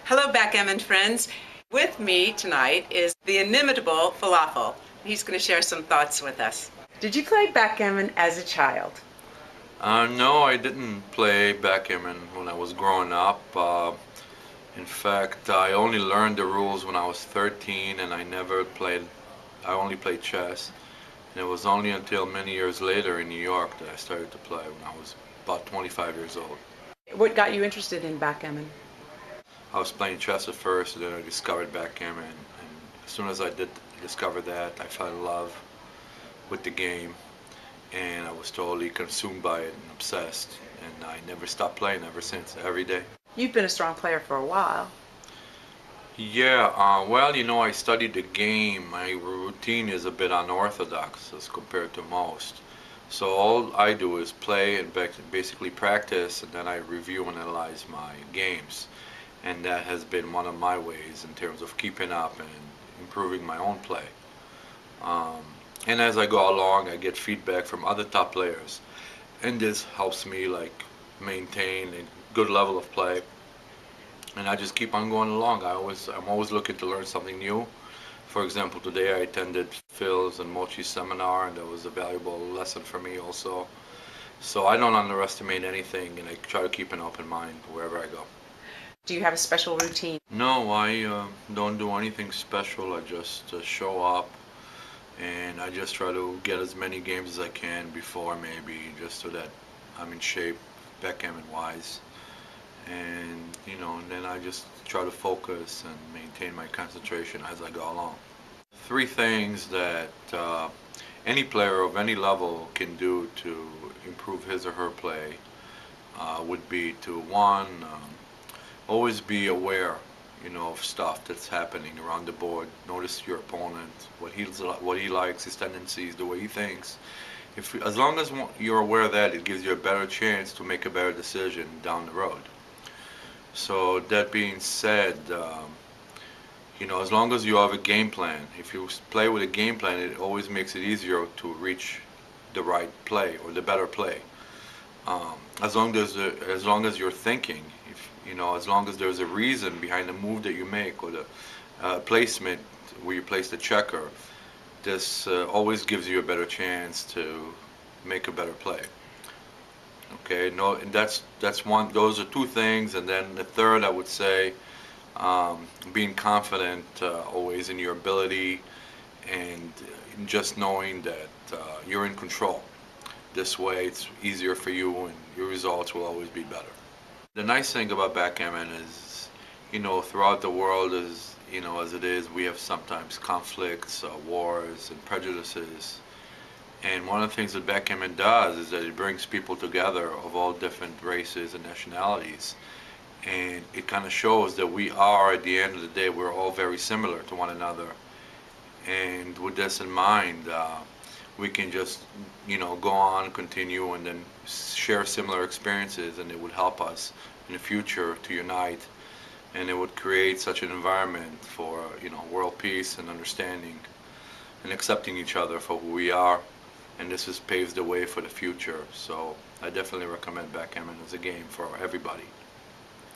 Hello, backgammon friends. With me tonight is the inimitable Falafel. He's going to share some thoughts with us. Did you play backgammon as a child? No, I didn't play backgammon when I was growing up. In fact, I only learned the rules when I was 13, and I only played chess. And it was only until many years later in New York that I started to play when I was about 25 years old. What got you interested in backgammon? I was playing chess at first, and then I discovered backgammon. And as soon as I did discover that, I fell in love with the game, and I was totally consumed by it and obsessed. And I never stopped playing ever since, every day. You've been a strong player for a while. Yeah, I studied the game. My routine is a bit unorthodox as compared to most. So all I do is play and basically practice, and then I review and analyze my games. And that has been one of my ways in terms of keeping up and improving my own play. And as I go along, I get feedback from other top players, and this helps me maintain a good level of play. And I just keep on going along. I'm always looking to learn something new. For example, today I attended Phil's and Mochi's seminar, and that was a valuable lesson for me also. So I don't underestimate anything, and I try to keep an open mind wherever I go. Do you have a special routine? No, I don't do anything special. I just show up, and I just try to get as many games as I can before, maybe, just so that I'm in shape, backgammon-wise. And then I just try to focus and maintain my concentration as I go along. Three things that any player of any level can do to improve his or her play would be to, one, always be aware, of stuff that's happening around the board. Notice your opponent, what he likes, his tendencies, the way he thinks. As long as you're aware of that, it gives you a better chance to make a better decision down the road. So that being said, as long as you have a game plan, if you play with a game plan, it always makes it easier to reach the right play or the better play. As long as you're thinking, as long as there's a reason behind the move that you make or the placement where you place the checker, this always gives you a better chance to make a better play. Okay, no, and that's one. Those are two things, and then the third, I would say, being confident always in your ability, and just knowing that you're in control. This way, it's easier for you, and your results will always be better. The nice thing about backgammon is, throughout the world, as it is, we have sometimes conflicts, wars, and prejudices. And one of the things that backgammon does is that it brings people together of all different races and nationalities. And it kind of shows that we are, at the end of the day, we're all very similar to one another. And with this in mind, we can just, go on, continue, and then share similar experiences, and it would help us in the future to unite. And it would create such an environment for, world peace and understanding and accepting each other for who we are. And this has paved the way for the future. So I definitely recommend backgammon as a game for everybody.